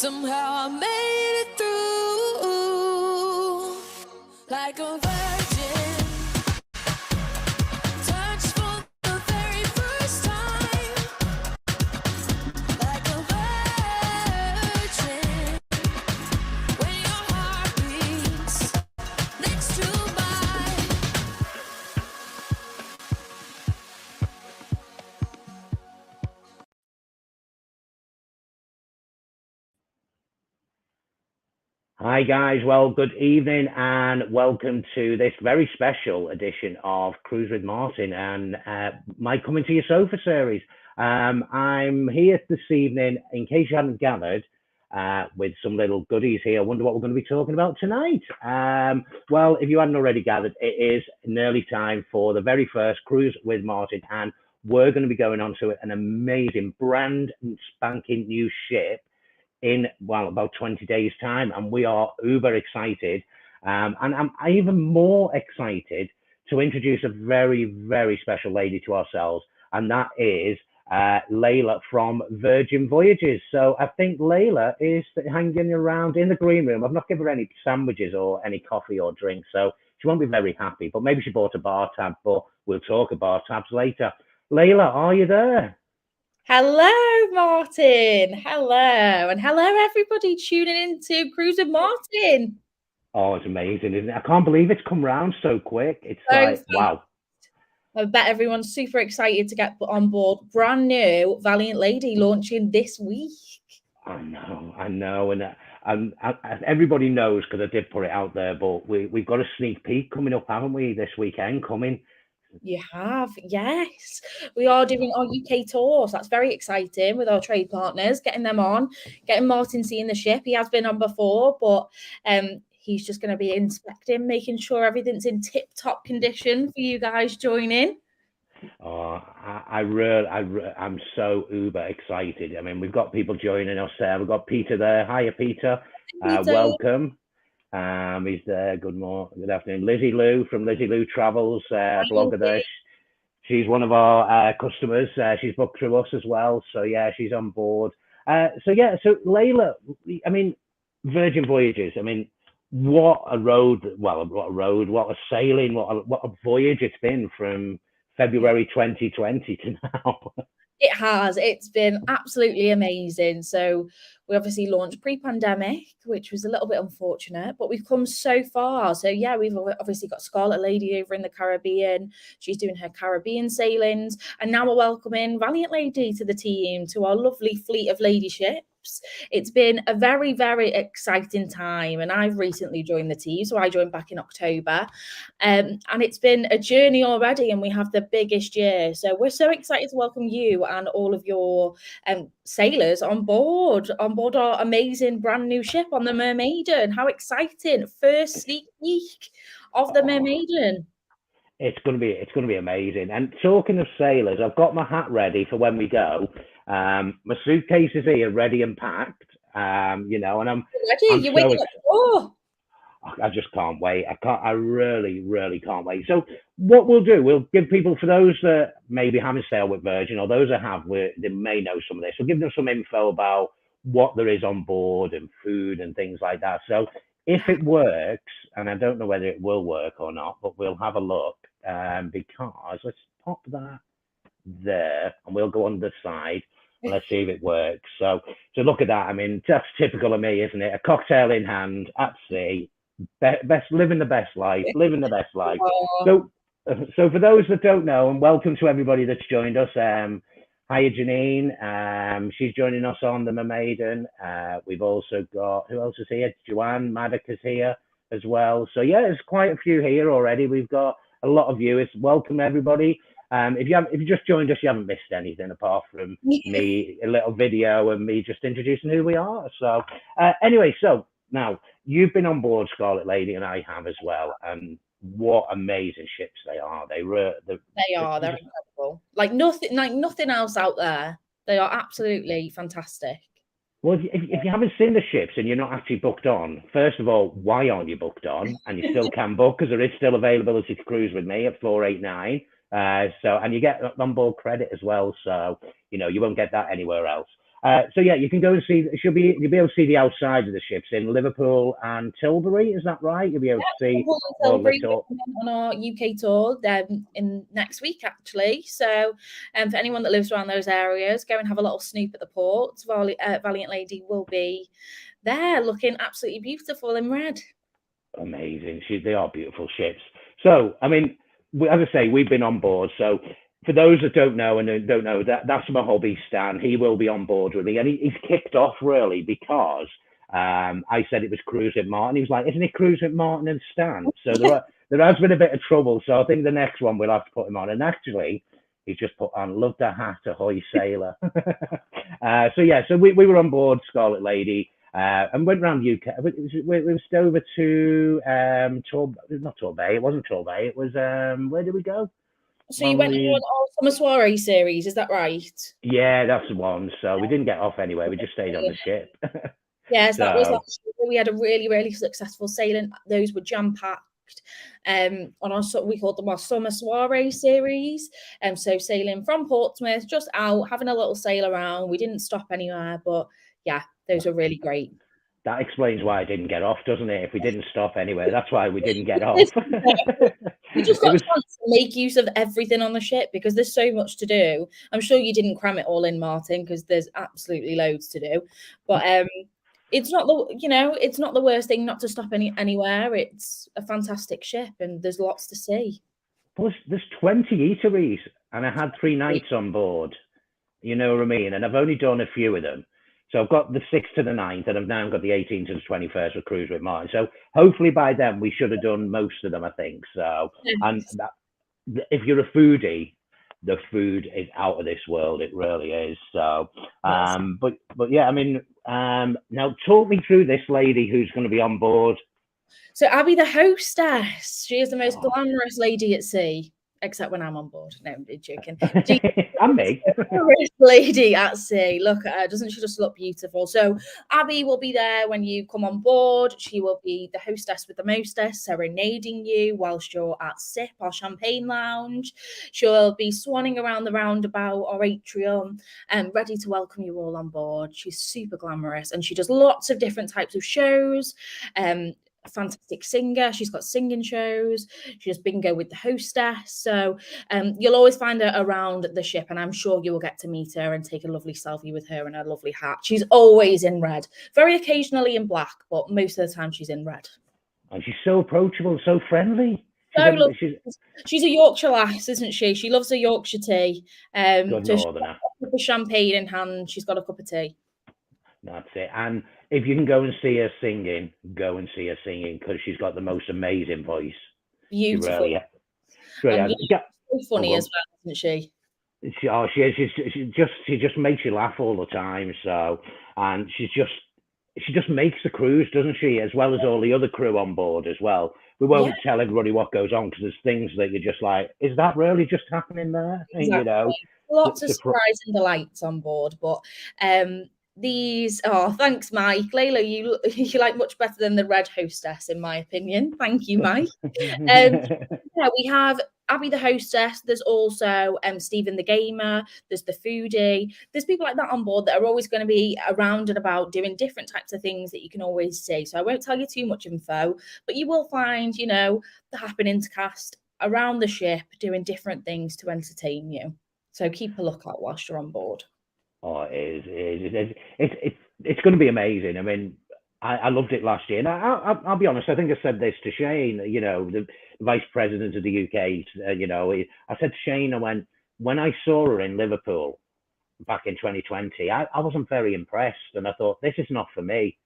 Somehow I made it through like a virgin. Touch for the very first time like a virgin. When your heart beats next to mine. Hi guys, well good evening and welcome to this very special edition of Cruise with Martin and my Coming to Your Sofa series. I'm here this evening, in case you hadn't gathered, with some little goodies here. I wonder what we're going to be talking about tonight. Well, if you hadn't already gathered, it is nearly time for the very first Cruise with Martin, and we're going to be going on to an amazing brand spanking new ship in, well, about 20 days time, and we are uber excited, and I'm even more excited to introduce a very, very special lady to ourselves, and that is Layla from Virgin Voyages. So I think Layla is hanging around in the green room. I've not given her any sandwiches or any coffee or drink, so she won't be very happy, but maybe she bought a bar tab, but we'll talk about tabs later. Layla, are you there? Hello, Martin. Hello. And hello, everybody tuning in to Cruise with Martin. Oh, it's amazing, isn't it? I can't believe it's come round so quick. It's So like, fast. wow. I bet everyone's super excited to get on board. Brand new Valiant Lady launching this week. I know. And everybody knows because I did put it out there, but we've got a sneak peek coming up, haven't we, this weekend coming? You have, yes. We are doing our UK tour, so that's very exciting with our trade partners, getting them on, getting Martin seeing the ship. He has been on before, but he's just going to be inspecting, making sure everything's in tip-top condition for you guys joining. Oh, I'm so uber excited. I mean, we've got people joining us there. We've got Peter there. Hiya, Peter. Welcome. He's there. Good afternoon. Lizzie Lou from Lizzie Lou Travels, blogger there. She's one of our customers. She's booked through us as well. So yeah, she's on board. So Layla, I mean, Virgin Voyages. I mean, what a sailing, what a voyage it's been from February 2020 to now. It has. It's been absolutely amazing. So we obviously launched pre-pandemic, which was a little bit unfortunate, but we've come so far. So yeah, we've obviously got Scarlet Lady over in the Caribbean. She's doing her Caribbean sailings. And now we're welcoming Valiant Lady to the team, to our lovely fleet of lady ships. It's been a very, very exciting time. And I've recently joined the team. So I joined back in October. And it's been a journey already, and we have the biggest year. So we're so excited to welcome you and all of your sailors on board our amazing brand new ship on the Mermaiden. How exciting! First sneak peek of the Mermaiden. It's gonna be amazing. And talking of sailors, I've got my hat ready for when we go. My suitcase is here, ready and packed. And I'm ready. You're waiting up. I just can't wait. I really, really can't wait. So what we'll do, we'll give people, for those that maybe haven't sailed with Virgin or those that have, they may know some of this. We'll give them some info about what there is on board and food and things like that. So if it works, and I don't know whether it will work or not, but we'll have a look, because let's pop that there and we'll go on the side. Let's see if it works. So look at that. I mean, that's typical of me, isn't it? A cocktail in hand at sea. Living the best life. So for those that don't know, and welcome to everybody that's joined us. Hiya, Janine. She's joining us on the Mermaiden. We've also got, who else is here? Joanne Maddock is here as well. So yeah, there's quite a few here already. We've got a lot of viewers. Welcome everybody. If you just joined us, you haven't missed anything apart from me, a little video and me just introducing who we are. So anyway, so now you've been on board Scarlet Lady, and I have as well. And what amazing ships they are! They're incredible. Like nothing else out there. They are absolutely fantastic. Well, if you haven't seen the ships and you're not actually booked on, first of all, why aren't you booked on? And you still can book, because there is still availability to cruise with me at 489. And you get on board credit as well, so you won't get that anywhere else. So yeah, you can go and see. You'll be able to see the outside of the ships in Liverpool and Tilbury. Is that right? You'll be able to see all the tour. On our UK tour in next week actually. So for anyone that lives around those areas, go and have a little snoop at the port. Valiant Lady will be there, looking absolutely beautiful in red. Amazing. They are beautiful ships. So I mean, as I say, we've been on board. So for those that don't know that's my hobby, Stan. He will be on board with me, and he's kicked off really because I said it was Cruise with Martin. He was like, "Isn't it Cruise with Martin and Stan?" So there has been a bit of trouble. So I think the next one we'll have to put him on. And actually, he's just put on "Love the Hat, Ahoy Sailor." So we were on board Scarlet Lady. And went around UK. We stayed over to not Torbay. It wasn't Torbay. It was where did we go? So you went on our Summer Soiree series, is that right? Yeah, that's the one. So we didn't get off anyway. We just stayed on the ship. Yes, that was last year. We had a really, really successful sailing. Those were jam-packed. We called them our Summer Soiree series. So sailing from Portsmouth, just out, having a little sail around. We didn't stop anywhere, but yeah, those were really great. That explains why I didn't get off, doesn't it? If we didn't stop anyway, that's why we didn't get off. We just got a chance to make use of everything on the ship because there's so much to do. I'm sure you didn't cram it all in, Martin, because there's absolutely loads to do. But it's not the worst thing not to stop anywhere. It's a fantastic ship and there's lots to see. Plus, there's 20 eateries, and I had 3 nights on board. You know what I mean? And I've only done a few of them. So I've got the 6th to the 9th, and I've now got the 18th to the 21st with Cruise with Martin. So hopefully by then we should have done most of them, I think. So, and if you're a foodie, the food is out of this world. It really is. So, but yeah, I mean, now talk me through this lady who's going to be on board. So Abby, the hostess, she is the most glamorous lady at sea. Except when I'm on board. No, I'm joking. And me. Lady at sea. Look at her. Doesn't she just look beautiful? So Abby will be there when you come on board. She will be the hostess with the mostess, serenading you whilst you're at SIP, our champagne lounge. She'll be swanning around the roundabout or atrium and ready to welcome you all on board. She's super glamorous and she does lots of different types of shows. A fantastic singer. She's got singing shows. She does bingo with the hostess. So you'll always find her around the ship, and I'm sure you will get to meet her and take a lovely selfie with her in her lovely hat. She's always in red, very occasionally in black, but most of the time she's in red. And she's so approachable, so friendly. She's a Yorkshire lass, isn't she? She loves a Yorkshire tea. Good so northerner. She's got a champagne in hand. She's got a cup of tea. That's it. And if you can go and see her singing, go and see her singing because she's got the most amazing voice. Beautiful. She really so funny as well, isn't she? She is. She just makes you laugh all the time. So, and she just makes the cruise, doesn't she? As well as all the other crew on board as well. We won't tell everybody what goes on because there's things that you're just like, is that really just happening there? Exactly. You know, lots of surprise and delights on board, but thanks, Mike. Layla, you like much better than the red hostess, in my opinion. Thank you, Mike. We have Abby the hostess. There's also Stephen the gamer. There's the foodie. There's people like that on board that are always going to be around and about doing different types of things that you can always see. So I won't tell you too much info, but you will find, the happening cast around the ship doing different things to entertain you. So keep a lookout whilst you're on board. Oh, it's going to be amazing. I mean, I loved it last year. And I'll be honest, I think I said this to Shane, the vice president of the UK, I said to Shane, when I saw her in Liverpool back in 2020, I wasn't very impressed. And I thought, this is not for me.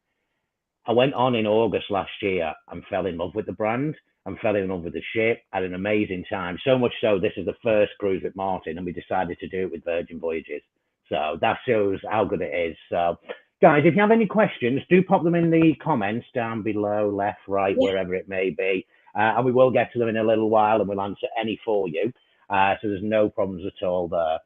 I went on in August last year and fell in love with the brand and fell in love with the ship. Had an amazing time. So much so, this is the first cruise with Martin and we decided to do it with Virgin Voyages. So that shows how good it is. So, guys, if you have any questions, do pop them in the comments down below, left, right, wherever it may be. And we will get to them in a little while and we'll answer any for you. So there's no problems at all there.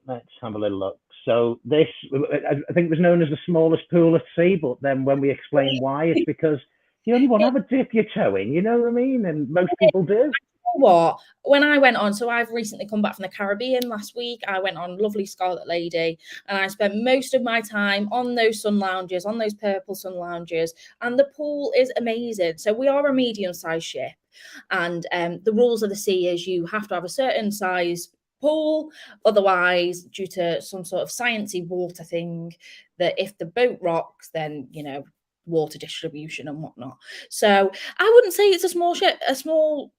Let's have a little look. So this, I think, was known as the smallest pool at sea. But then when we explain why, it's because you only want to have a dip your toe in. You know what I mean? And most people do. what? When I went on, so I've recently come back from the Caribbean last week. I went on lovely Scarlet Lady, and I spent most of my time on those sun lounges, on those purple sun lounges, and the pool is amazing. So we are a medium-sized ship, and the rules of the sea is you have to have a certain size pool, otherwise, due to some sort of sciencey water thing, that if the boat rocks, then water distribution and whatnot. So I wouldn't say it's a small ship, a small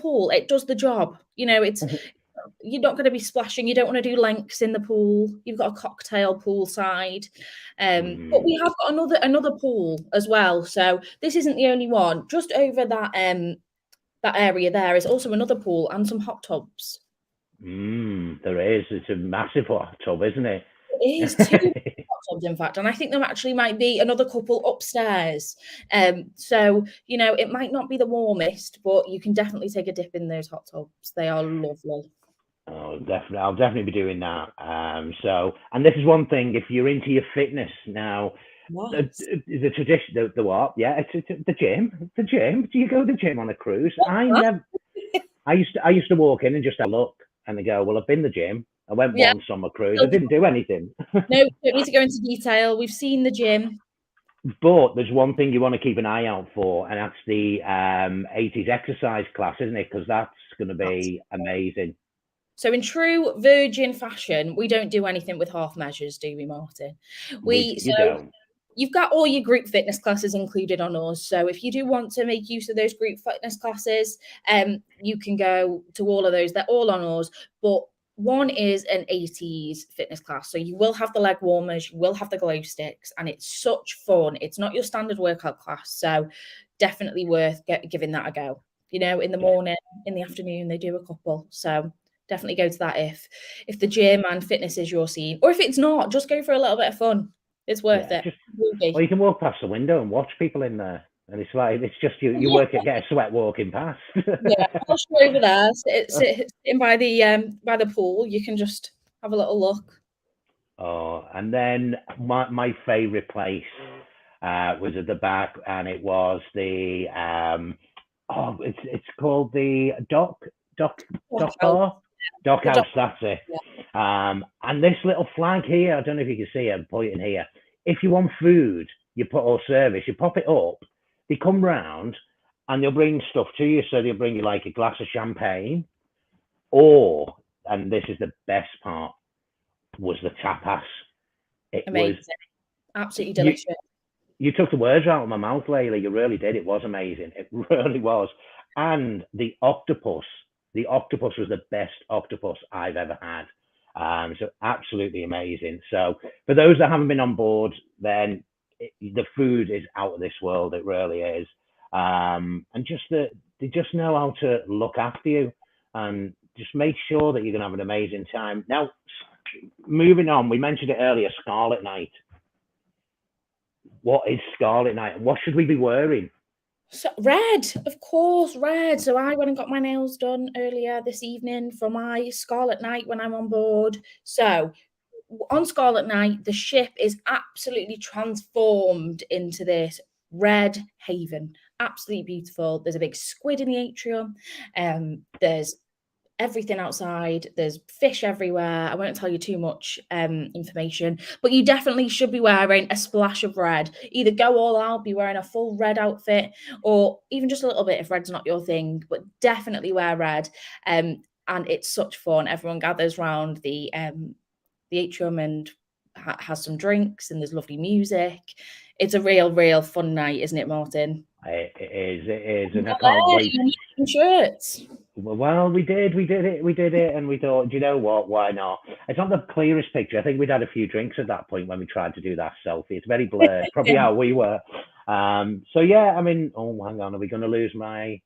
pool. It does the job. It's you're not going to be splashing. You don't want to do lengths in the pool. You've got a cocktail pool side, but we have got another pool as well. So this isn't the only one. Just over that area there is also another pool and some hot tubs. There is. It's a massive hot tub, isn't it? It is two hot tubs, in fact, and I think there actually might be another couple upstairs. So it might not be the warmest, but you can definitely take a dip in those hot tubs. They are lovely. Oh, definitely. I'll definitely be doing that. And this is one thing, if you're into your fitness now, Yes. the tradition, the what? Yeah, it's the gym. The gym. Do you go to the gym on a cruise? I used to walk in and just have a look, and they go, "Well, I've been to the gym. I went once on my cruise. I didn't do anything." No, don't need to go into detail. We've seen the gym. But there's one thing you want to keep an eye out for, and that's the 80s exercise class, isn't it? Because that's going to be amazing. So in true Virgin fashion, we don't do anything with half measures, do we, Martin? You don't. You've got all your group fitness classes included on us. So if you do want to make use of those group fitness classes, you can go to all of those. They're all on us. But one is an 80s fitness class. So you will have the leg warmers, you will have the glow sticks, and it's such fun. It's not your standard workout class. So definitely worth giving that a go. In the morning, in the afternoon, they do a couple. So definitely go to that if the gym and fitness is your scene. Or if it's not, just go for a little bit of fun. It's worth it. Well, you can walk past the window and watch people in there, and it's just you work at get a sweat walking past. Yeah, I'll show over there. Sitting by the pool, you can just have a little look. Oh, and then my favourite place was at the back, and it was the it's called the Dock Bar. Dock House, that's it. Yeah. And this little flag here, I don't know if you can see it, I'm pointing here. If you want food, you pop it up, they come round and they'll bring stuff to you. So they'll bring you like a glass of champagne, and this is the best part, was the tapas. It amazing. Was absolutely delicious. You took the words out of my mouth, Layla. You really did. It was amazing. It really was. And the octopus was the best octopus I've ever had. So absolutely amazing. So for those that haven't been on board, then the food is out of this world. It really is. And they just know how to look after you and just make sure that you're going to have an amazing time. Now, moving on, we mentioned it earlier, Scarlet Night. What is Scarlet Night? What should we be wearing? So red, of course, red. So I went and got my nails done earlier this evening for my Scarlet Night when I'm on board. So on Scarlet Night, the ship is absolutely transformed into this red haven. Absolutely beautiful. There's a big squid in the atrium. There's everything outside. There's fish everywhere. I won't tell you too much information, but you definitely should be wearing a splash of red. Either go all out, be wearing a full red outfit, or even just a little bit if red's not your thing, but definitely wear red. And it's such fun. Everyone gathers around the atrium and has some drinks, and there's lovely music. It's a real fun night, isn't it, Martin? It is, and I can't wait. Shirts. Well, we did it, and we thought, do you know what? Why not? It's not the clearest picture. I think we'd had a few drinks at that point when we tried to do that selfie. It's very blurred, probably how we were. So yeah, I mean, oh, hang on, are we going to lose my?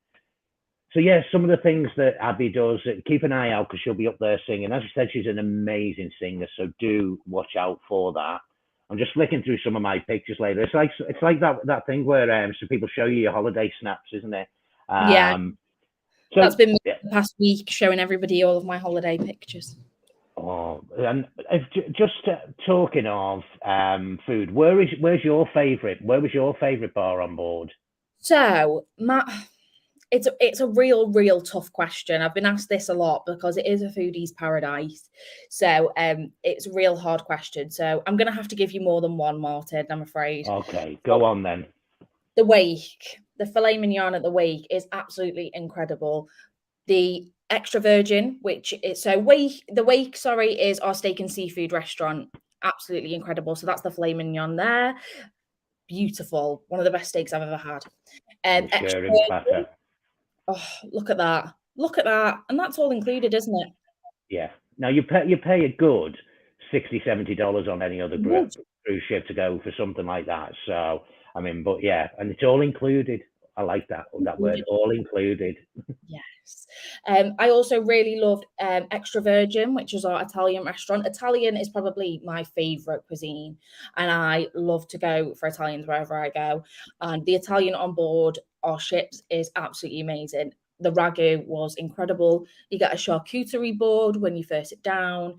So yeah, some of the things that Abby does, keep an eye out because she'll be up there singing. As I said, she's an amazing singer, so do watch out for that. I'm just flicking through some of my pictures later. It's like that thing where so people show you your holiday snaps, isn't it? Yeah. So that's been the past week, showing everybody all of my holiday pictures. Oh, and just talking of food, where's your favourite? Where was your favourite bar on board? So it's a real tough question. I've been asked this a lot because it is a foodie's paradise. So it's a real hard question. So I'm going to have to give you more than one, Martin, I'm afraid. Okay, go on then. The wake, the filet mignon at the wake is absolutely incredible. The extra virgin, which is the wake, sorry, is our steak and seafood restaurant. Absolutely incredible. So that's the filet mignon there. Beautiful. One of the best steaks I've ever had. I'm Extra sharing virgin. platter. Oh, look at that. Look at that. And that's all included, isn't it? Yeah. Now you pay a good $60-$70 on any other Would. cruise ship to go for something like that. So I mean, but yeah, and it's all included. I like that word, all included. Yes. I also really loved Extra Virgin, which is our Italian restaurant. Italian is probably my favorite cuisine, and I love to go for Italians wherever I go. And the Italian on board our ships is absolutely amazing. The ragu was incredible. You get a charcuterie board when you first sit down.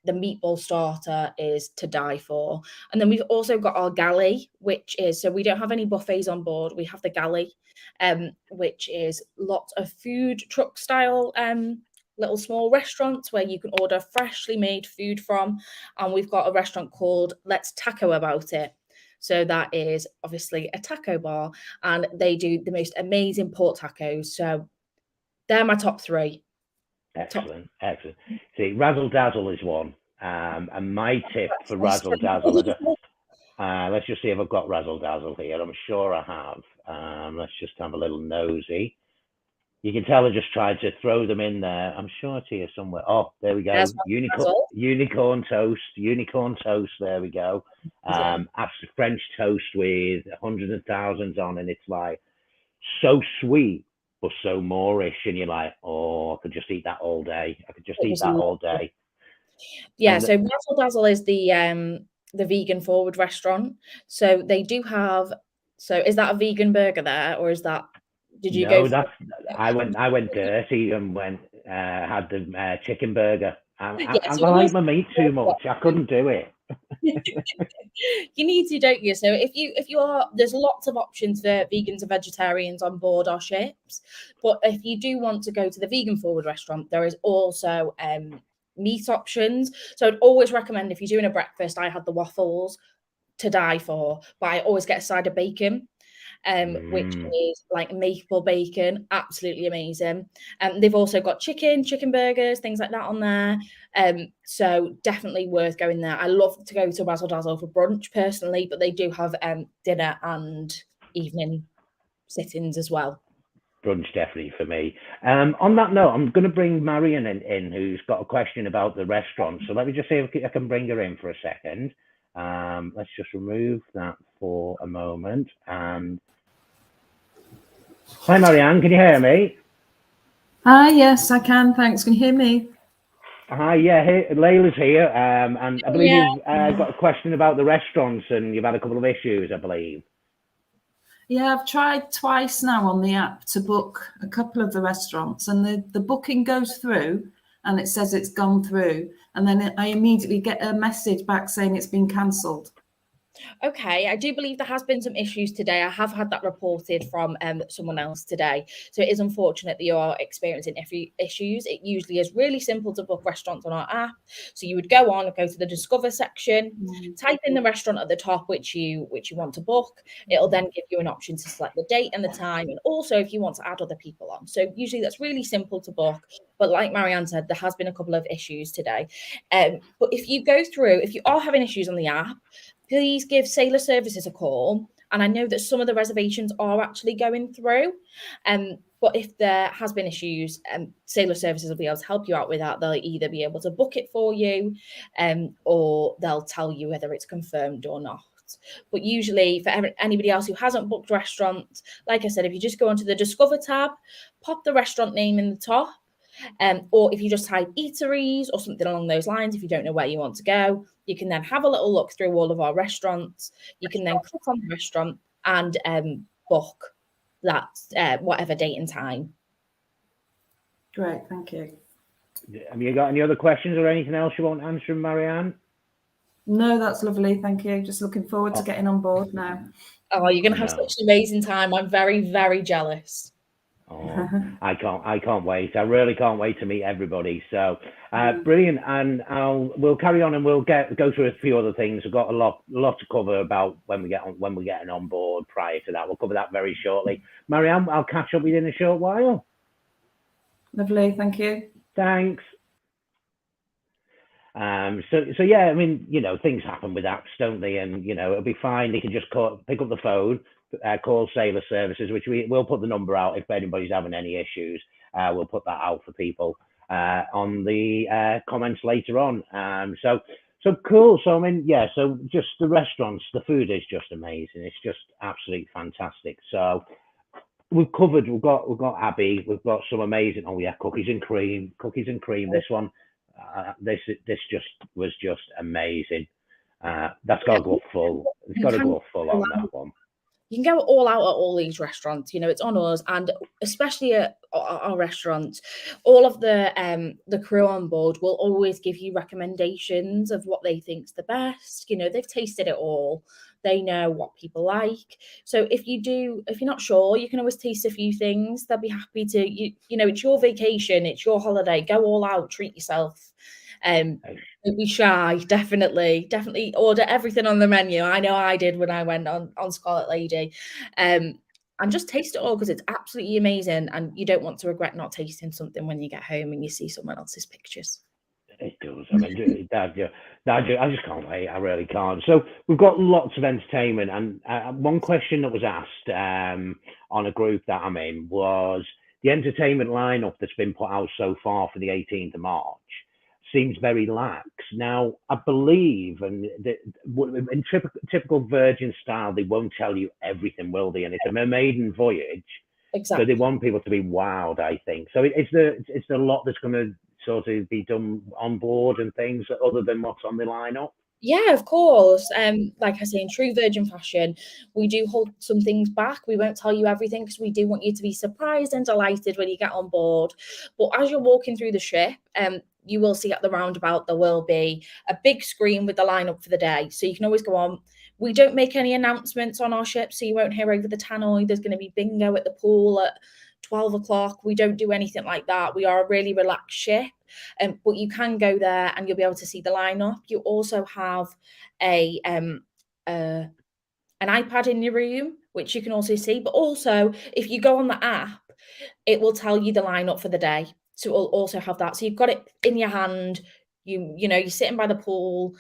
The meatball starter is to die for. And then we've also got our galley, which is, so we don't have any buffets on board. We have the galley, which is lots of food truck style little small restaurants where you can order freshly made food from. And we've got a restaurant called Let's Taco About It. So that is obviously a taco bar, and they do the most amazing pork tacos. So they're my top three. Excellent. See, Razzle Dazzle is one. And my tip for Razzle Dazzle is let's just see if I've got Razzle Dazzle here. I'm sure I have. Let's just have a little nosy. You can tell I just tried to throw them in there. I'm sure it's here somewhere. Oh, there we go. There's Unicorn toast. There we go. After French toast with hundreds of thousands on, and it's like so sweet but so Moorish, and you're like, oh, I could just eat that all day. Yeah, And so Razzle Dazzle is the vegan forward restaurant. So they do have. So is that a vegan burger there, or is that? Did you go? No, I went dirty and had the chicken burger. I like my meat too much. I couldn't do it. You need to, don't you? So if you are, there's lots of options for vegans and vegetarians on board our ships. But if you do want to go to the vegan forward restaurant, there is also meat options. So I'd always recommend, if you're doing a breakfast, I had the waffles to die for, but I always get a side of bacon. Which is like maple bacon, absolutely amazing. They've also got chicken burgers, things like that on there. So definitely worth going there. I love to go to Razzle Dazzle for brunch personally, but they do have dinner and evening sittings as well. Brunch definitely for me. On that note, I'm going to bring Marion in, who's got a question about the restaurant. So let me just see if I can bring her in for a second. Let's just remove that for a moment. Hi, Marianne, can you hear me? Hi, yes, I can. Thanks. Can you hear me? Hi, yeah, Layla's here. And I believe you've got a question about the restaurants, and you've had a couple of issues, I believe. Yeah, I've tried twice now on the app to book a couple of the restaurants, and the booking goes through and it says it's gone through. And then I immediately get a message back saying it's been cancelled. Okay, I do believe there has been some issues today. I have had that reported from someone else today. So it is unfortunate that you are experiencing issues. It usually is really simple to book restaurants on our app. So you would go on, go to the Discover section, type in the restaurant at the top which you want to book. It'll then give you an option to select the date and the time, and also if you want to add other people on. So usually that's really simple to book. But like Marianne said, there has been a couple of issues today. But if you go through, if you are having issues on the app, please give Sailor Services a call. And I know that some of the reservations are actually going through. But if there has been issues, Sailor Services will be able to help you out with that. They'll either be able to book it for you, or they'll tell you whether it's confirmed or not. But usually for anybody else who hasn't booked restaurants, like I said, if you just go onto the Discover tab, pop the restaurant name in the top, or if you just type eateries or something along those lines, if you don't know where you want to go, you can then have a little look through all of our restaurants. You can then click on the restaurant and book that whatever date and time. Great, thank you. Have you got any other questions or anything else you want answering, Marianne? No, that's lovely. Thank you. Just looking forward to getting on board now. Oh, you're going to have such an amazing time. I'm very, very jealous. Oh, I can't wait. I really can't wait to meet everybody. So brilliant, and we'll carry on and we'll go through a few other things. We've got a lot to cover about when we're getting on board. Prior to that, we'll cover that very shortly. Marianne, I'll catch up with you in a short while. Lovely, thank you. Thanks. So yeah, I mean, things happen with apps, don't they? And it'll be fine. They can just pick up the phone, call Sailor Services, which we'll put the number out if anybody's having any issues. We'll put that out for people on the comments later on. So cool. So I mean, yeah. So just the restaurants, the food is just amazing. It's just absolutely fantastic. So we've got Abby. We've got some amazing. Oh yeah, cookies and cream. This one. This was just amazing. That's got to go full. It's got to go full on that one. You can go all out at all these restaurants. It's on us, and especially at our restaurants, all of the crew on board will always give you recommendations of what they think's the best. They've tasted it all. They know what people like. So if you're not sure, you can always taste a few things. They'll be happy to. It's your vacation, it's your holiday. Go all out, treat yourself. Don't be shy. Definitely order everything on the menu. I know I did when I went on Scarlet Lady, and just taste it all because it's absolutely amazing, and you don't want to regret not tasting something when you get home and you see someone else's pictures. It does. I mean, I just can't wait. I really can't. So we've got lots of entertainment, and one question that was asked on a group that I'm in was the entertainment lineup that's been put out so far for the 18th of March seems very lax. Now, I believe, and in typical Virgin style, they won't tell you everything, will they? And it's a maiden voyage, Exactly. so they want people to be wowed, I think. So it's the lot that's going to sort of be done on board and things other than what's on the lineup. Yeah, of course. Like I say, in true Virgin fashion, we do hold some things back. We won't tell you everything because we do want you to be surprised and delighted when you get on board. But as you're walking through the ship, you will see at the roundabout there will be a big screen with the lineup for the day. So you can always go on. We don't make any announcements on our ship, so you won't hear over the tannoy there's going to be bingo at the pool at 12 o'clock. We don't do anything like that. We are a really relaxed ship. But you can go there and you'll be able to see the lineup. You also have an iPad in your room, which you can also see. But also, if you go on the app, it will tell you the lineup for the day. So it will also have that. So you've got it in your hand. You're sitting by the pool.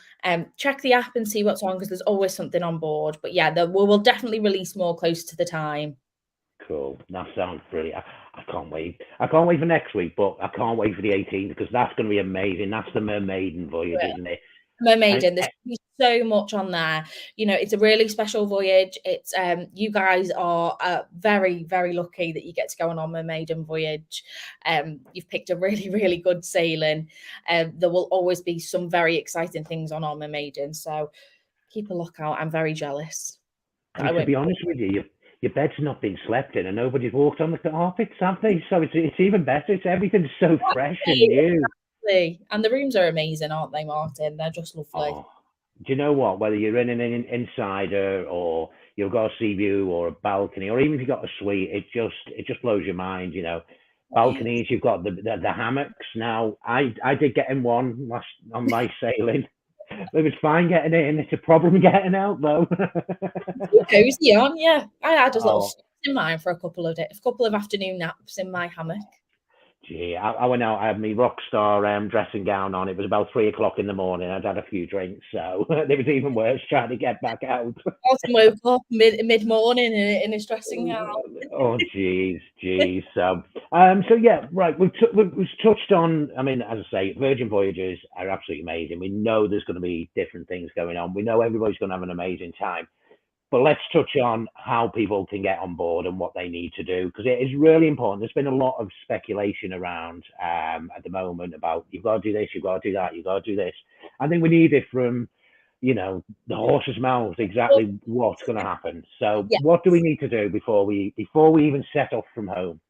Check the app and see what's on because there's always something on board. But yeah, we'll definitely release more close to the time. Cool. That sounds brilliant. I can't wait. I can't wait for next week, but I can't wait for the 18th because that's going to be amazing. That's the Mermaiden voyage, isn't it? Mermaiden. There's so much on there. It's a really special voyage. It's you guys are very, very lucky that you get to go on our Mermaiden voyage. You've picked a really, really good sailing. There will always be some very exciting things on our Mermaiden. So keep a lookout. I'm very jealous. And to be honest with you, your bed's not been slept in and nobody's walked on the carpets, have they? So it's even better. Everything's so fresh and new. Exactly. And the rooms are amazing, aren't they, Martin? They're just lovely. Oh, do you know what? Whether you're in an insider or you've got a sea view or a balcony, or even if you've got a suite, it just blows your mind. Balconies, you've got the hammocks. Now, I did get in one on my sailing. It was fine getting in. It's a problem getting out though. Cozy on, yeah. I had a little sleep in mine for a couple of afternoon naps in my hammock. Gee, I went out. I had my rock star dressing gown on. It was about 3 o'clock in the morning. I'd had a few drinks, so it was even worse trying to get back out. Martin woke up mid morning in his dressing gown. Oh, geez. So yeah, right. We've touched on. I mean, as I say, Virgin Voyages are absolutely amazing. We know there's going to be different things going on. We know everybody's going to have an amazing time. But let's touch on how people can get on board and what they need to do, because it is really important. There's been a lot of speculation around at the moment about you've got to do this, you've got to do that, you've got to do this. I think we need it from, the horse's mouth, exactly what's going to happen. So what do we need to do before we even set off from home?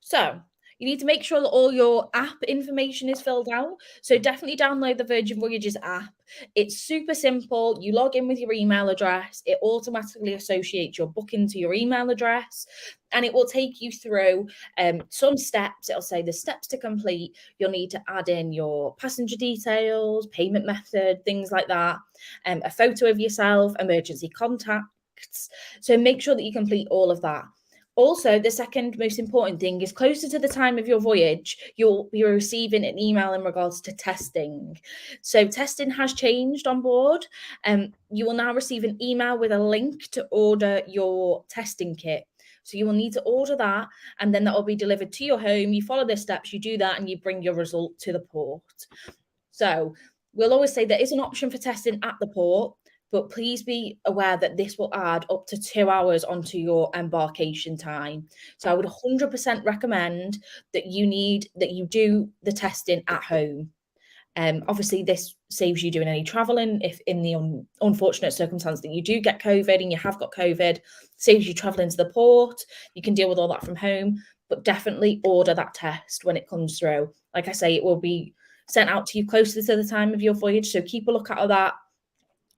So You need to make sure that all your app information is filled out. So definitely download the Virgin Voyages app. It's super simple. You log in with your email address. It automatically associates your booking to your email address, and it will take you through some steps. It'll say the steps to complete. You'll need to add in your passenger details, payment method, things like that, a photo of yourself, emergency contacts. So make sure that you complete all of that. Also, the second most important thing is closer to the time of your voyage, you'll be receiving an email in regards to testing. So testing has changed on board. You will now receive an email with a link to order your testing kit. So you will need to order that, and then that will be delivered to your home. You follow the steps, you do that, and you bring your result to the port. So we'll always say there is an option for testing at the port, but please be aware that this will add up to 2 hours onto your embarkation time. So I would 100% recommend that you do the testing at home. Obviously, this saves you doing any traveling. If in the unfortunate circumstance that you do get COVID and you have got COVID, saves you traveling to the port. You can deal with all that from home, but definitely order that test when it comes through. Like I say, it will be sent out to you closer to the time of your voyage. So keep a lookout of that.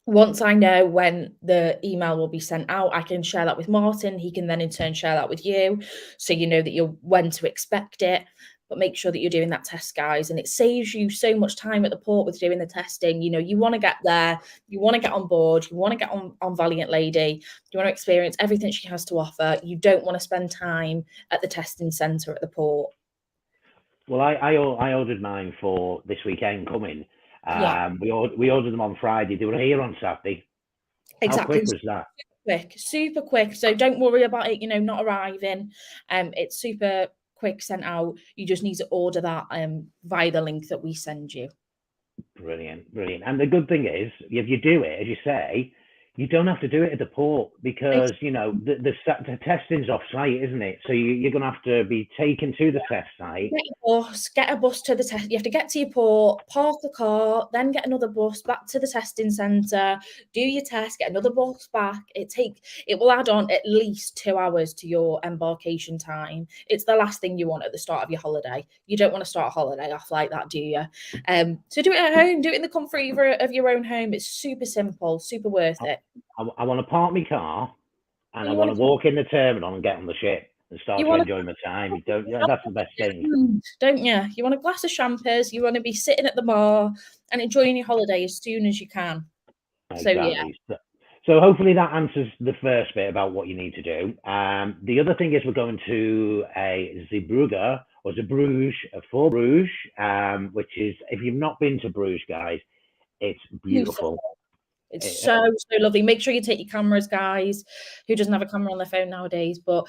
Once I know when the email will be sent out, I can share that with Martin. He can then in turn share that with you, so you know that you're when to expect it. But make sure that you're doing that test, guys, and it saves you so much time at the port with doing the testing. You know, you want to get there, you want to get on board, you want to get on Valiant Lady, you want to experience everything she has to offer. You don't want to spend time at the testing centre at the port. Well, I ordered mine for this weekend coming. Yeah. We ordered them on Friday. They were here on Saturday. Exactly. How quick was that? Super quick. So don't worry about it, not arriving. It's super quick sent out. You just need to order that via the link that we send you. Brilliant. And the good thing is, if you do it, as you say, you don't have to do it at the port because, the testing's off-site, isn't it? So you're going to have to be taken to the test site. Get a bus to the test. You have to get to your port, park the car, then get another bus back to the testing centre, do your test, get another bus back. It will add on at least 2 hours to your embarkation time. It's the last thing you want at the start of your holiday. You don't want to start a holiday off like that, do you? So do it at home, do it in the comfort of your own home. It's super simple, super worth it. I want to park my car and I want to walk in the terminal and get on the ship and start to enjoy my time. That's the best thing. Don't you? You want a glass of champers, you want to be sitting at the bar and enjoying your holiday as soon as you can. Exactly. So hopefully that answers the first bit about what you need to do. The other thing is we're going to a Zeebrugge or Zeebrugge for Bruges, which is, if you've not been to Bruges, guys, it's beautiful. It's so lovely. Make sure you take your cameras, guys. Who doesn't have a camera on their phone nowadays? But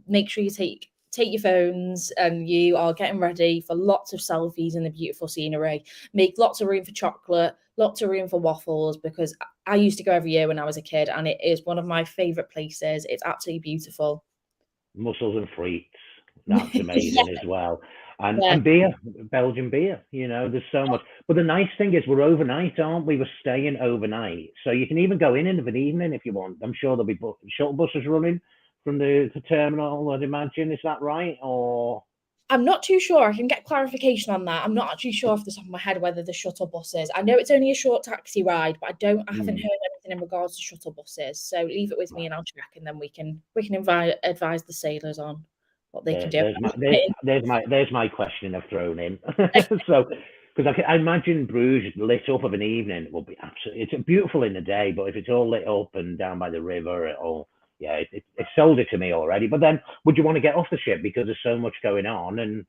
make sure you take your phones and you are getting ready for lots of selfies in the beautiful scenery. Make lots of room for chocolate, lots of room for waffles, because I used to go every year when I was a kid, and it is one of my favourite places. It's absolutely beautiful. Mussels and frites. That's amazing as well. And beer, Belgian beer, there's so much. But the nice thing is we're overnight, aren't we? We're staying overnight. So you can even go in of an evening if you want. I'm sure there'll be shuttle buses running from the terminal, I'd imagine. Is that right? Or I'm not too sure. I can get clarification on that. I'm not actually sure off the top of my head whether the shuttle buses. I know it's only a short taxi ride, but I haven't heard anything in regards to shuttle buses. So leave it with me and I'll check, and then we can advise the sailors on what they can do. There's my question I've thrown in. So, because I imagine Bruges lit up of an evening, it will be absolutely. It's beautiful in the day, but if it's all lit up and down by the river, it sold it to me already. But then, would you want to get off the ship because there's so much going on, and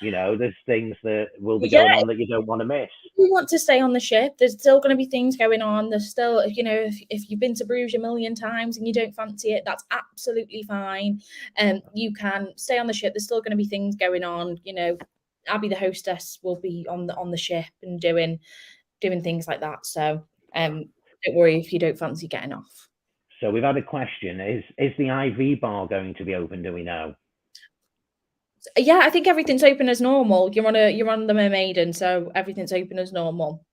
there's things that will be going on that you don't want to miss. If you want to stay on the ship, there's still going to be things going on. There's still, if you've been to Bruges a million times and you don't fancy it, that's absolutely fine. You can stay on the ship. There's still going to be things going on. Abby, the hostess, will be on the ship and doing things like that. So don't worry if you don't fancy getting off. So we've had a question: is the IV bar going to be open? Do we know? Yeah, I think everything's open as normal. You're on the Mermaiden, so everything's open as normal.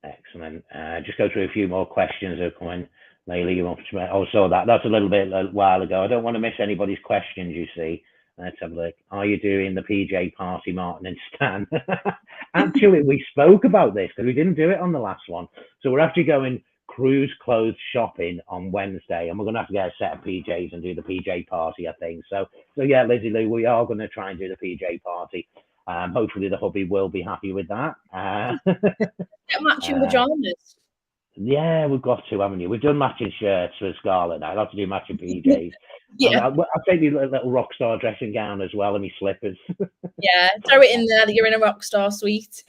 Excellent. Just go through a few more questions that are coming. Layla, you want to? That's a little bit a while ago. I don't want to miss anybody's questions. You see, Let's have a look. Are you doing the PJ party, Martin and Stan? Actually, we spoke about this because we didn't do it on the last one. So we're actually going cruise clothes shopping on Wednesday, and we're going to have to get a set of PJs and do the PJ party, I think. So yeah, Lizzie Lou, we are going to try and do the PJ party. Hopefully the hubby will be happy with that. Get matching pajamas. Yeah, we've got to, haven't you? We've done matching shirts for Scarlett now. I'll have to do matching PJs. Yeah. I'll take your little rock star dressing gown as well and my slippers. Yeah, throw it in there that you're in a rock star suite.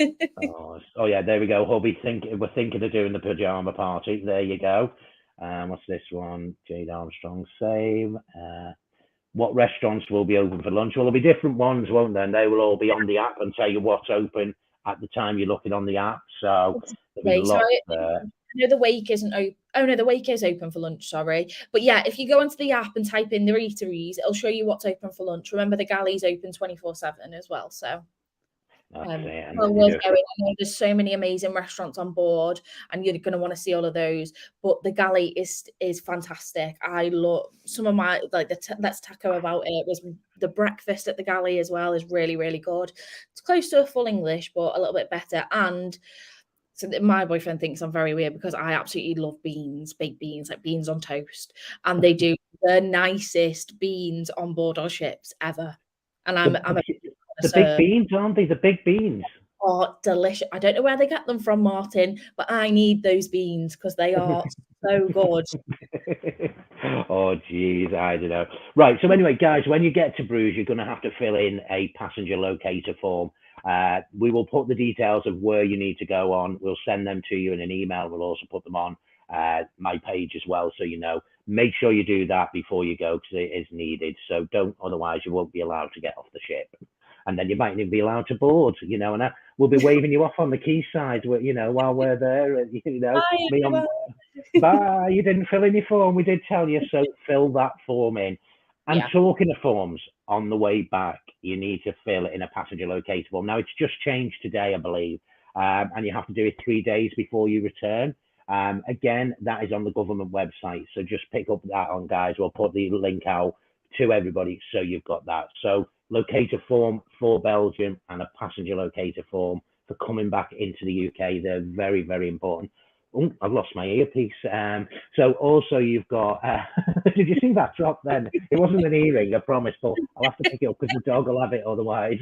Oh yeah, there we go. Hubby, we're thinking of doing the pajama party. There you go. What's this one? Jade Armstrong, same. What restaurants will be open for lunch? Well, there'll be different ones, won't there? And they will all be on the app and tell you what's open at the time you're looking on the app. So there'll be lots there. I know the Wake isn't open. Oh no, the Wake is open for lunch, sorry. But yeah, if you go onto the app and type in the eateries, it'll show you what's open for lunch. Remember, the galley's open 24/7 as well. So there's so many amazing restaurants on board, and you're going to want to see all of those. But the galley is fantastic. I love some of my Let's Taco about it was the breakfast at the galley as well is really, really good. It's close to a full English, but a little bit better. And so my boyfriend thinks I'm very weird because I absolutely love beans, baked beans, like beans on toast. And they do the nicest beans on board our ships ever. And I'm the big beans, aren't they? The big beans. Oh, delicious. I don't know where they get them from, Martin, but I need those beans because they are so good. Oh, geez, I don't know. Right, so anyway, guys, when you get to Bruges, you're going to have to fill in a passenger locator form. We will put the details of where you need to go on. We'll send them to you in an email. We'll also put them on my page as well, so you know. Make sure you do that before you go because it is needed. So don't, otherwise you won't be allowed to get off the ship. And then you might even be allowed to board, you know, and we'll be waving you off on the quayside, you know, while we're there, you know. Bye, you didn't fill in your form, we did tell you, so fill that form in. And talking of forms, on the way back, you need to fill it in a passenger locator form. Now, it's just changed today, I believe, and you have to do it 3 days before you return. Again, that is on the government website, so just pick up that on, guys. We'll put the link out to everybody so you've got that. So locator form for Belgium and a passenger locator form for coming back into the UK. They're very, very important. Oh, I've lost my earpiece. So also you've got, did you see that drop then? It wasn't an earring, I promise, but I'll have to pick it up because the dog will have it otherwise.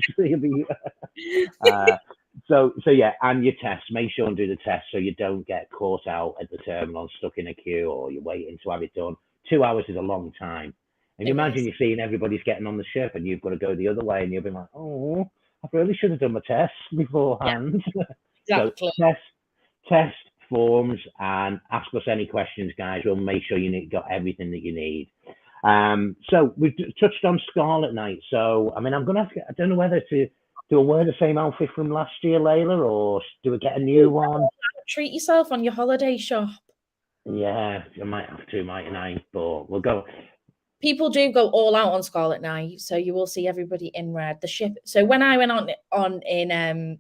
So yeah, and your test. Make sure and do the test so you don't get caught out at the terminal, stuck in a queue, or you're waiting to have it done. 2 hours is a long time. And you imagine you're seeing everybody's getting on the ship and you've got to go the other way and you'll be like, oh, I really should have done my test beforehand. Yeah, exactly. So test forms and ask us any questions, guys. We'll make sure you got everything that you need. So we've touched on Scarlet Night. So, I mean, I'm going to have to, I don't know whether to do I wear the same outfit from last year, Layla, or do we get a new one? Treat yourself on your holiday shop. Yeah, I might have to, mightn't I? But we'll go. People do go all out on Scarlet Night, so you will see everybody in red. The ship. So when I went on in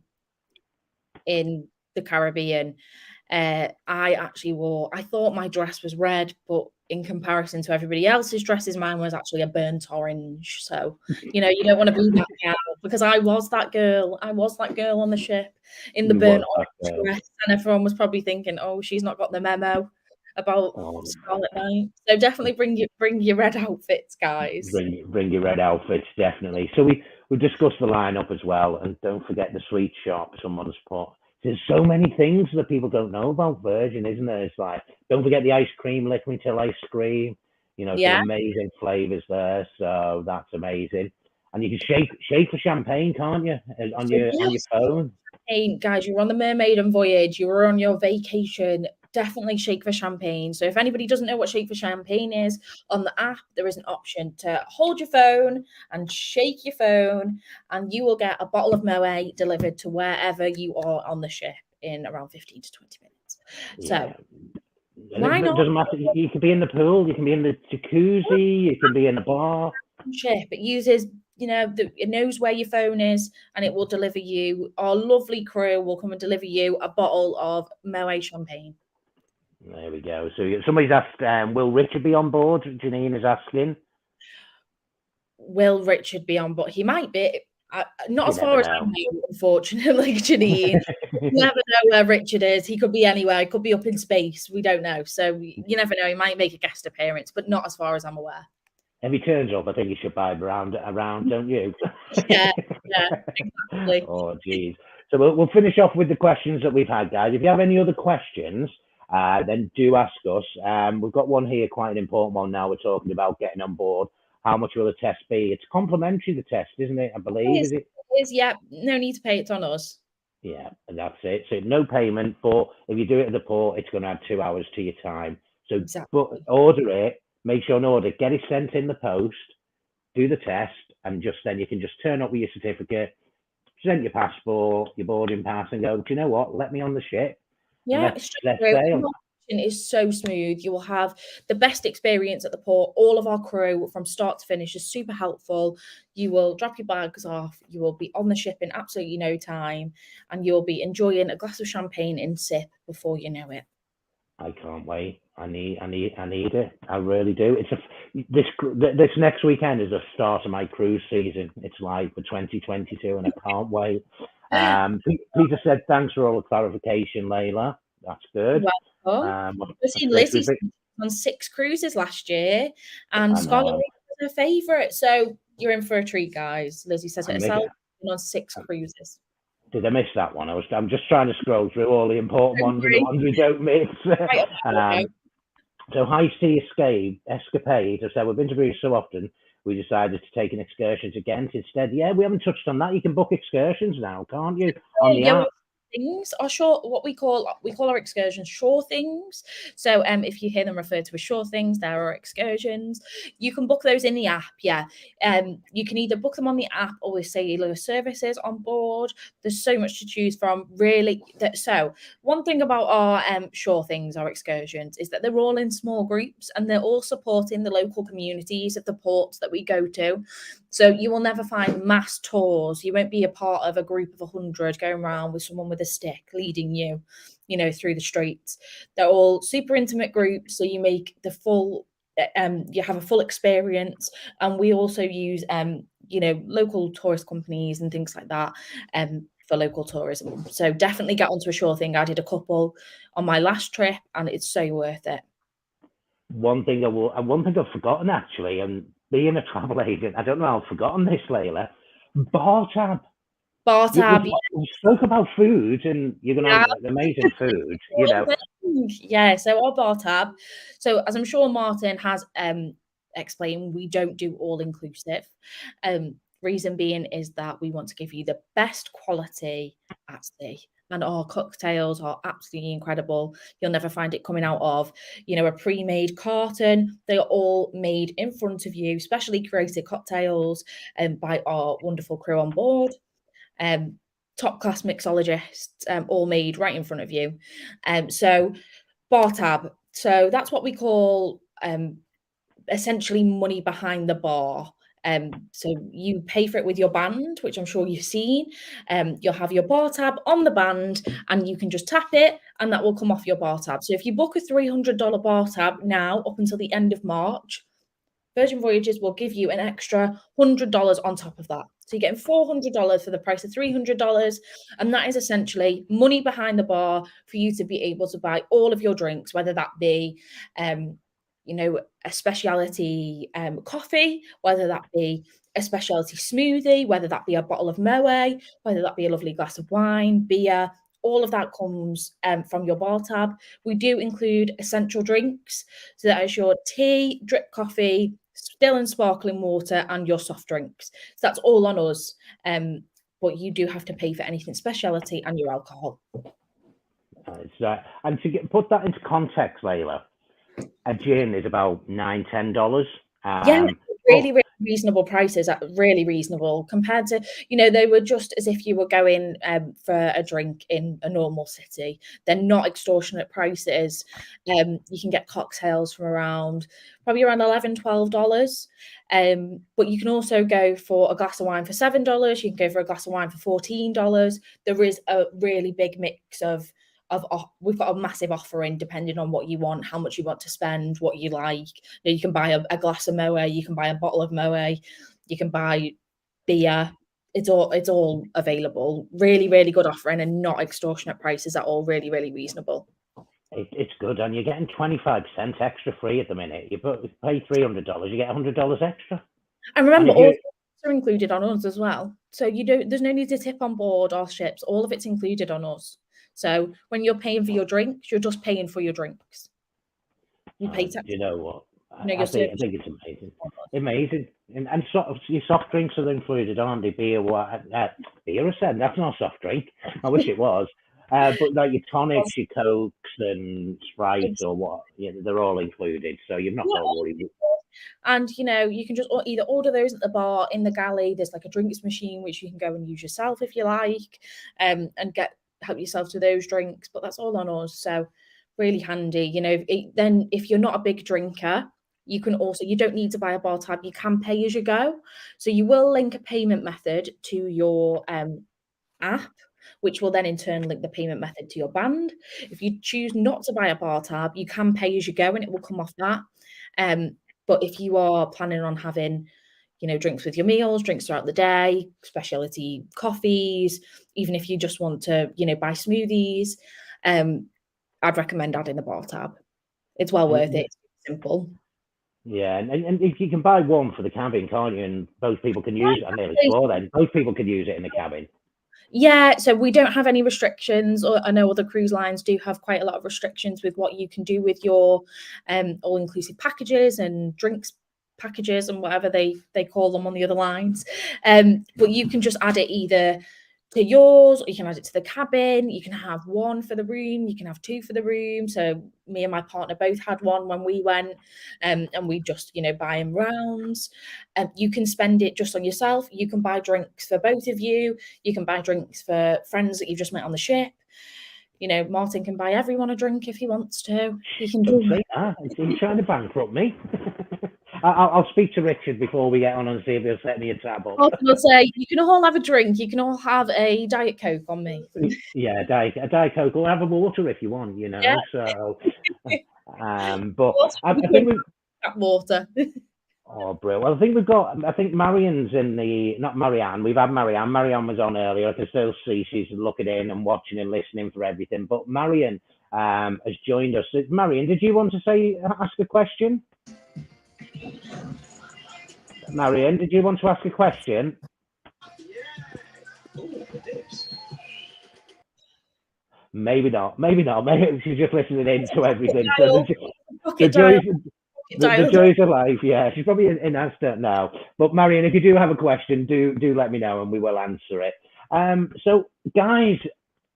the Caribbean, I actually wore. I thought my dress was red, but in comparison to everybody else's dresses, mine was actually a burnt orange. So you know you don't want to be that girl because I was that girl. I was that girl on the ship in the burnt orange dress, and everyone was probably thinking, "Oh, she's not got the memo about Scarlet Night." So definitely bring your red outfits, guys. Bring your red outfits, definitely. So we discussed the lineup as well, and don't forget the sweet shop. Someone's put. There's so many things that people don't know about Virgin, isn't there? It's like, don't forget the ice cream, lick me till I scream. You know, some amazing flavors there. So that's amazing. And you can shake for champagne, can't you? On your phone. Hey guys, you're on the Mermaiden voyage, you're on your vacation, definitely shake for champagne. So if anybody doesn't know what shake for champagne is, on the app there is an option to hold your phone and shake your phone, and you will get a bottle of Moët delivered to wherever you are on the ship in around 15 to 20 minutes. So why not? It doesn't matter. You can be in the pool, you can be in the jacuzzi, you can be in a bar. Ship. It uses, you know, it knows where your phone is and it will deliver you. Our lovely crew will come and deliver you a bottle of Moët champagne. There we go. So somebody's asked, will Richard be on board? Janine is asking. will Richard be on, but he might be. Not You as far never as I know. know, unfortunately, Janine. You never know where Richard is. He could be anywhere. He could be up in space. We don't know. So you never know. He might make a guest appearance, but not as far as I'm aware. If he turns up, I think you should buy him around, don't you? Yeah, exactly. Oh, geez. So we'll finish off with the questions that we've had, guys. If you have any other questions, then do ask us. We've got one here, quite an important one now. We're talking about getting on board. How much will the test be? It's complimentary, the test, isn't it? I believe, is it? It is, yeah. No need to pay. It's on us. Yeah, and that's it. So no payment, but if you do it at the port, it's going to add 2 hours to your time. So Exactly. order it, make sure an order, get it sent in the post, do the test, and just then you can just turn up with your certificate, present your passport, your boarding pass, and go, do you know what? Let me on the ship. Yeah, Let's straight through. sail. It is so smooth. You will have the best experience at the port. All of our crew from start to finish is super helpful. You will drop your bags off. You will be on the ship in absolutely no time, and you'll be enjoying a glass of champagne in sip before you know it. I can't wait. I need it. I really do. This next weekend is the start of my cruise season. It's like for 2022, and I can't wait. Peter said, "Thanks for all the clarification, Layla. That's good." I've seen Lizzie on 6 cruises last year, and Scarlet was her favourite. So you're in for a treat, guys. Lizzie says it herself, on 6 cruises. Did I miss that one? I'm just trying to scroll through all the important ones and the ones we don't miss. So High Sea Escapade has said, we've been to Greece so often, we decided to take an excursions again. Instead, yeah, we haven't touched on that. You can book excursions now, can't you? On the app. Things are short, what we call our excursions shore things. So if you hear them referred to as shore things, there are excursions. You can book those in the app. Yeah. You can either book them on the app or with cellular services on board. There's so much to choose from, really. So one thing about our shore things, our excursions, is that they're all in small groups, and they're all supporting the local communities of the ports that we go to. So you will never find mass tours. You won't be a part of a group of 100 going around with someone with a stick leading you, through the streets. They're all super intimate groups, so you make the full, you have a full experience. And we also use, local tourist companies and things like that, for local tourism. So definitely get onto a shore thing. I did a couple on my last trip, and it's so worth it. One thing I've forgotten, actually, and being a travel agent, I don't know how I've forgotten this, Layla. Bar tab. We spoke about food, and you're going to have amazing food, Yeah, so our bar tab. So as I'm sure Martin has explained, we don't do all inclusive. Reason being is that we want to give you the best quality at sea. And our cocktails are absolutely incredible. You'll never find it coming out of, a pre-made carton. They are all made in front of you, specially created cocktails by our wonderful crew on board. Top class mixologists, all made right in front of you. So bar tab. So that's what we call essentially money behind the bar. So you pay for it with your band, which I'm sure you've seen. You'll have your bar tab on the band, and you can just tap it, and that will come off your bar tab. So if you book a $300 bar tab now up until the end of March, Virgin Voyages will give you an extra $100 on top of that. So you're getting $400 for the price of $300, and that is essentially money behind the bar for you to be able to buy all of your drinks, whether that be a specialty coffee, whether that be a specialty smoothie, whether that be a bottle of Moe, whether that be a lovely glass of wine, beer. All of that comes from your bar tab. We do include essential drinks, so that is your tea, drip coffee, still and sparkling water, and your soft drinks. So that's all on us. But you do have to pay for anything specialty and your alcohol. And to put that into context, Layla, a gin is about $9-10. Really reasonable prices, really reasonable compared to, they were just as if you were going for a drink in a normal city. They're not extortionate prices. You can get cocktails from probably around $11-12. But you can also go for a glass of wine for $7. You can go for a glass of wine for $14. There is a really big mix of we've got a massive offering depending on what you want, how much you want to spend, what you like. You can buy a glass of Moe, you can buy a bottle of Moe. You can buy beer. It's all available. Really, really good offering and not extortionate prices at all. Really, really reasonable. It's good, and you're getting 25% extra free at the minute. You pay $300, you get $100 extra. And remember, if all you- tips are included on us as well. So there's no need to tip on board or ships. All of it's included on us. So when you're paying for your drinks, you're just paying for your drinks. You pay tax. You know what? Your I think it's amazing. Amazing. And sort of your soft drinks are included, aren't they? Beer, beer, I said, that's not a soft drink. I wish it was. But like your tonics, your Cokes and Sprite or what, they're all included. So you've not got to worry. And you can just either order those at the bar in the galley. There's like a drinks machine which you can go and use yourself if you like, and help yourself to those drinks. But that's all on us, so really handy. Then if you're not a big drinker, you don't need to buy a bar tab. You can pay as you go. So you will link a payment method to your app, which will then in turn link the payment method to your band. If you choose not to buy a bar tab, you can pay as you go and it will come off that. But if you are planning on having, drinks with your meals, drinks throughout the day, specialty coffees, even if you just want to, buy smoothies, I'd recommend adding a bar tab. It's well worth it. It's simple. Yeah, and if you can buy one for the cabin, can't you? And both people can use it. I nearly swore then. Both people can use it in the cabin. Yeah, so we don't have any restrictions, or I know other cruise lines do have quite a lot of restrictions with what you can do with your all-inclusive packages and drinks packages and whatever they call them on the other lines. But you can just add it either to yours, or you can add it to the cabin. You can have one for the room, you can have two for the room. So me and my partner both had one when we went, and we just buy them rounds. You can spend it just on yourself. You can buy drinks for both of you. You can buy drinks for friends that you've just met on the ship. Martin can buy everyone a drink if he wants to. He can Don't say that. He's trying to bankrupt me. I'll speak to Richard before we get on and see if he'll set me a tab up. I'll say, you can all have a drink. You can all have a Diet Coke on me. Yeah, a Diet Coke, or have a water if you want, Yeah. So, but I think we've got water. Oh, brilliant. Well, I think Marianne's not Marianne. We've had Marianne. Marianne was on earlier. I can still see she's looking in and watching and listening for everything. But Marianne has joined us. Marianne, did you want to ask a question? Marianne, did you want to ask a question? Maybe not. Maybe she's just listening in to everything. So the joys of life, yeah. She's probably in Asda now. But Marianne, if you do have a question, do let me know and we will answer it. So, guys,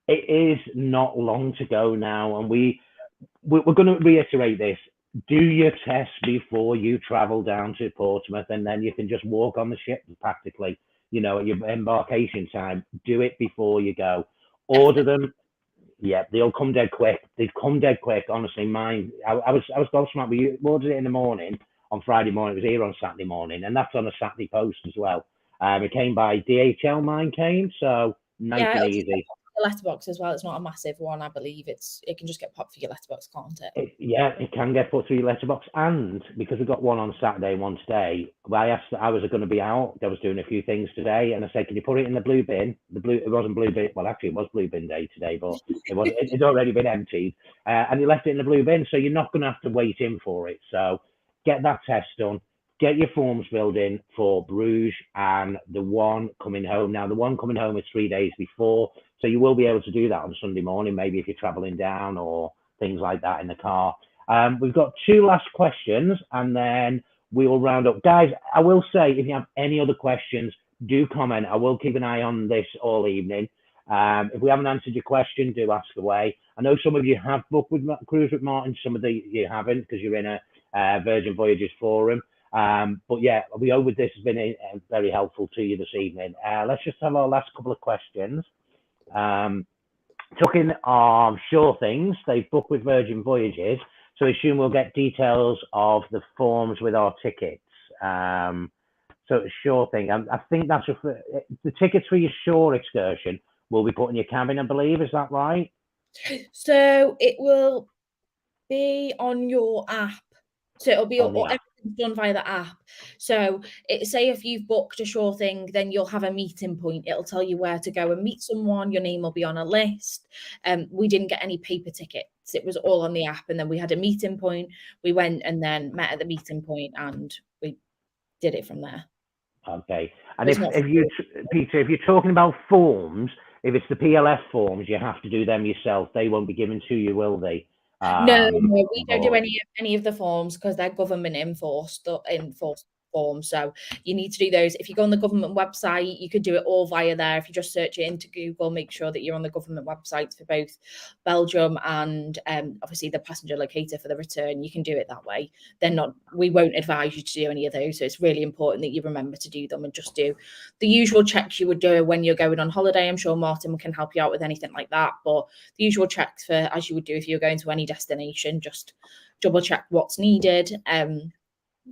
it is not long to go now, and we're going to reiterate this. Do your test before you travel down to Portsmouth, and then you can just walk on the ship practically. At your embarkation time. Do it before you go. Order them. Yeah, they'll come dead quick. They've come dead quick. Honestly, mine. I was gobsmacked. We ordered it in the morning on Friday morning. It was here on Saturday morning, and that's on a Saturday post as well. It came by DHL. Mine came, so nice and easy. The letterbox as well. It's not a massive one, I believe. It can just get popped for your letterbox, can't it? It can get put through your letterbox, and because we got one on Saturday and one today, I asked that I was going to be out. I was doing a few things today, and I said, "Can you put it in the blue bin?" It wasn't blue bin. Well, actually, it was blue bin day today, but it's already been emptied, and he left it in the blue bin, so you're not going to have to wait in for it. So get that test done. Get your forms filled in for Bruges and the one coming home. Now, the one coming home is 3 days before, so you will be able to do that on Sunday morning, maybe if you're traveling down or things like that in the car. We've got two last questions, and then we will round up. Guys, I will say, if you have any other questions, do comment. I will keep an eye on this all evening. If we haven't answered your question, do ask away. I know some of you have booked with Cruise with Martin. Some of you haven't, because you're in a Virgin Voyages forum. But yeah, we hope this has been very helpful to you this evening. Let's just have our last couple of questions. Talking of Sure Things, they've booked with Virgin Voyages, so I assume we'll get details of the forms with our tickets. So it's Sure Thing. I think that's the tickets for your Shore excursion will be put in your cabin, I believe. Is that right? So it will be on your app. So it'll be everything everything's done via the app. So say if you've booked a shore thing, then you'll have a meeting point. It'll tell you where to go and meet someone. Your name will be on a list. We didn't get any paper tickets. It was all on the app. And then we had a meeting point. We went and then met at the meeting point and we did it from there. Okay. And It's if, not if you, Peter, if you're talking about forms, if it's the PLF forms, you have to do them yourself. They won't be given to you, will they? No, we don't do Or- any of the forms because they're government enforced forms. So you need to do those. If you go on the government website, you could do it all via there. If you just search it into Google, make sure that you're on the government websites for both Belgium and obviously the passenger locator for the return. You can do it that way. We won't advise you to do any of those. So it's really important that you remember to do them and just do the usual checks you would do when you're going on holiday. I'm sure Martin can help you out with anything like that. But the usual checks for as you would do if you're going to any destination, just double check what's needed.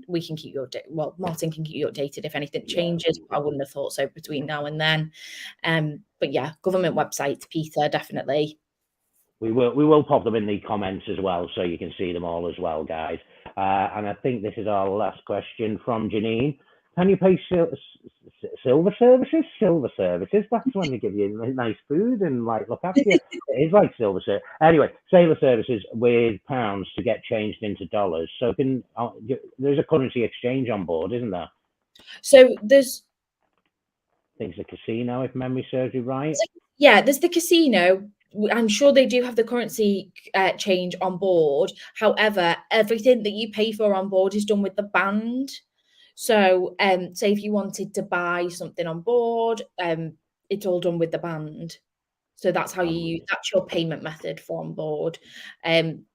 We can keep you updated. Well, Martin can keep you updated if anything changes. I wouldn't have thought so between now and then. But yeah, government websites, Peter, definitely. We will pop them in the comments as well, so you can see them all as well, guys. And I think this is our last question from Janine. Can you pay silver services? Silver services. That's when they give you nice food and like look after you. It is like silver service. Anyway, sailor services with pounds to get changed into dollars. So there's a currency exchange on board, isn't there? So there's. I think it's a casino, if memory serves you right. Yeah, there's the casino. I'm sure they do have the currency change on board. However, everything that you pay for on board is done with the band. So, say if you wanted to buy something on board, it's all done with the band. So that's how that's your payment method for on board. Can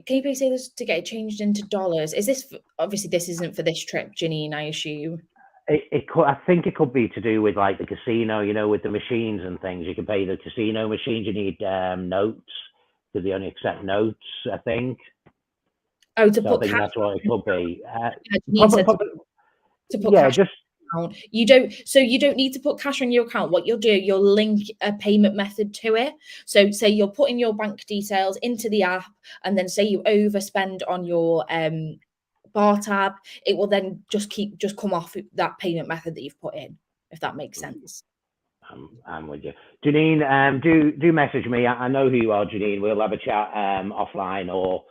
you please say this to get it changed into dollars? Is this obviously this isn't for this trip, Janine, I assume? It could, I think it could be to do with like the casino, with the machines and things. You can pay the casino machines. You need notes because they only accept notes, I think. Oh, to so put I think cash. that's what it could be. To put cash on your account. You don't need to put cash on your account. What you'll do, you'll link a payment method to it. So say you're putting your bank details into the app, and then say you overspend on your bar tab, it will then just come off that payment method that you've put in, if that makes sense. I'm with you, Janine. Do message me. I know who you are, Janine. We'll have a chat offline or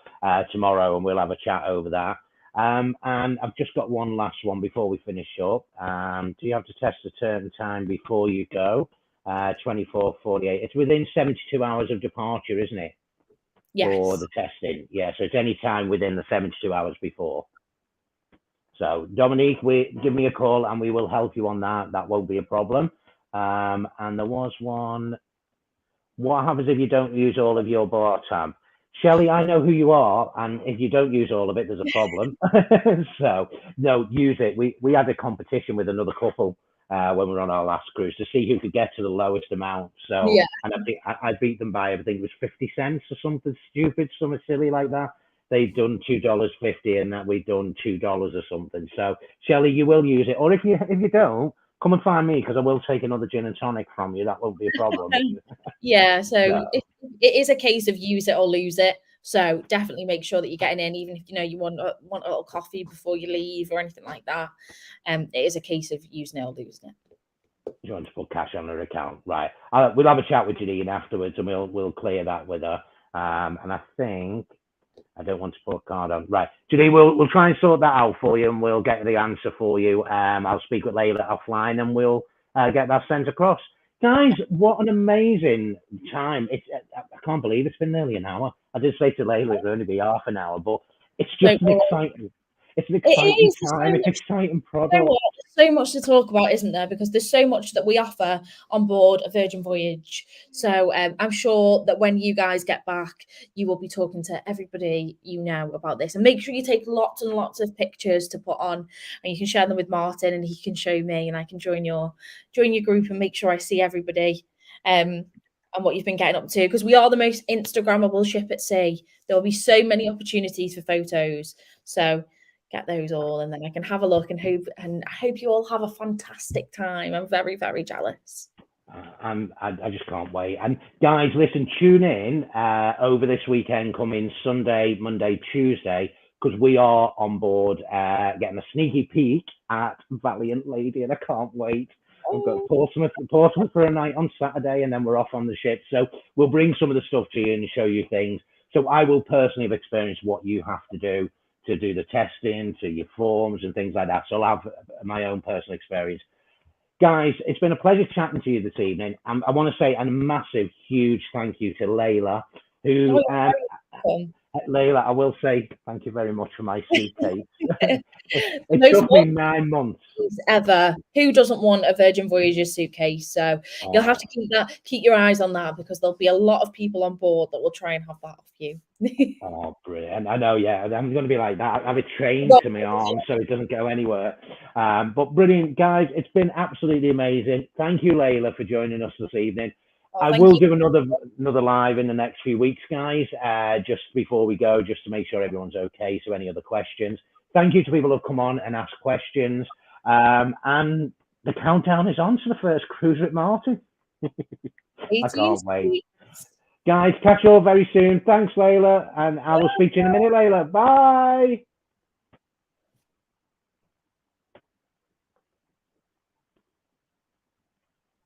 tomorrow, and we'll have a chat over that. And I've just got one last one before we finish up. Do you have to test a certain time before you go? 24, 48. It's within 72 hours of departure, isn't it? Yes. For the testing. Yeah, so it's any time within the 72 hours before. So Dominique, give me a call and we will help you on that. That won't be a problem. And there was one. What happens if you don't use all of your bar tab? Shelley, I know who you are, and if you don't use all of it, there's a problem. So no, use it. We had a competition with another couple when we were on our last cruise to see who could get to the lowest amount. So yeah. And I beat them by, I think it was 50 cents or something stupid, something silly like that. They've done $2.50 and that we've done $2 or something. So Shelley, you will use it, or if you don't, come and find me because I will take another gin and tonic from you. That won't be a problem. Yeah, so it is a case of use it or lose it. So definitely make sure that you're getting in, even if you want a little coffee before you leave or anything like that. It is a case of using it or losing it. You want to put cash on her account, right? We'll have a chat with Janine afterwards, and we'll clear that with her. And I think I don't want to put a card on. Right, Janine, we'll try and sort that out for you, and we'll get the answer for you. I'll speak with Layla offline, and we'll get that sent across. Guys, what an amazing time! I can't believe it's been nearly an hour. I did say to Layla it would only be half an hour, but it's just exciting. It's an exciting time. It's an exciting product. So much to talk about, isn't there? Because there's so much that we offer on board a Virgin Voyage. So I'm sure that when you guys get back, you will be talking to everybody about this. And make sure you take lots and lots of pictures to put on, and you can share them with Martin, and he can show me, and I can join your group and make sure I see everybody. And what you've been getting up to, because we are the most Instagrammable ship at sea. There will be so many opportunities for photos. So get those all, and then I can have a look and I hope you all have a fantastic time. I'm very, very jealous. I just can't wait. And guys, listen, tune in over this weekend, coming Sunday, Monday, Tuesday, because we are on board getting a sneaky peek at Valiant Lady, and I can't wait. We've got Portsmouth for a night on Saturday, and then we're off on the ship. So we'll bring some of the stuff to you and show you things. So I will personally have experienced what you have to do the testing, to your forms and things like that. So I'll have my own personal experience. Guys, it's been a pleasure chatting to you this evening. I want to say a massive, huge thank you to Layla, who... Layla, I will say thank you very much for my suitcase. It took me 9 months. Ever. Who doesn't want a Virgin Voyages suitcase? So you'll have to keep your eyes on that, because there'll be a lot of people on board that will try and have that off you. Oh, brilliant. I know, yeah. I'm going to be like that. I have it trained to my arm so it doesn't go anywhere. But brilliant, guys. It's been absolutely amazing. Thank you, Layla, for joining us this evening. I will do another live in the next few weeks, guys, just before we go, just to make sure everyone's okay. So any other questions? Thank you to people who've come on and asked questions. And the countdown is on to the first cruise with Martin. I can't wait. Guys, catch you all very soon. Thanks, Layla. And I will speak to you in a minute, Layla. Bye.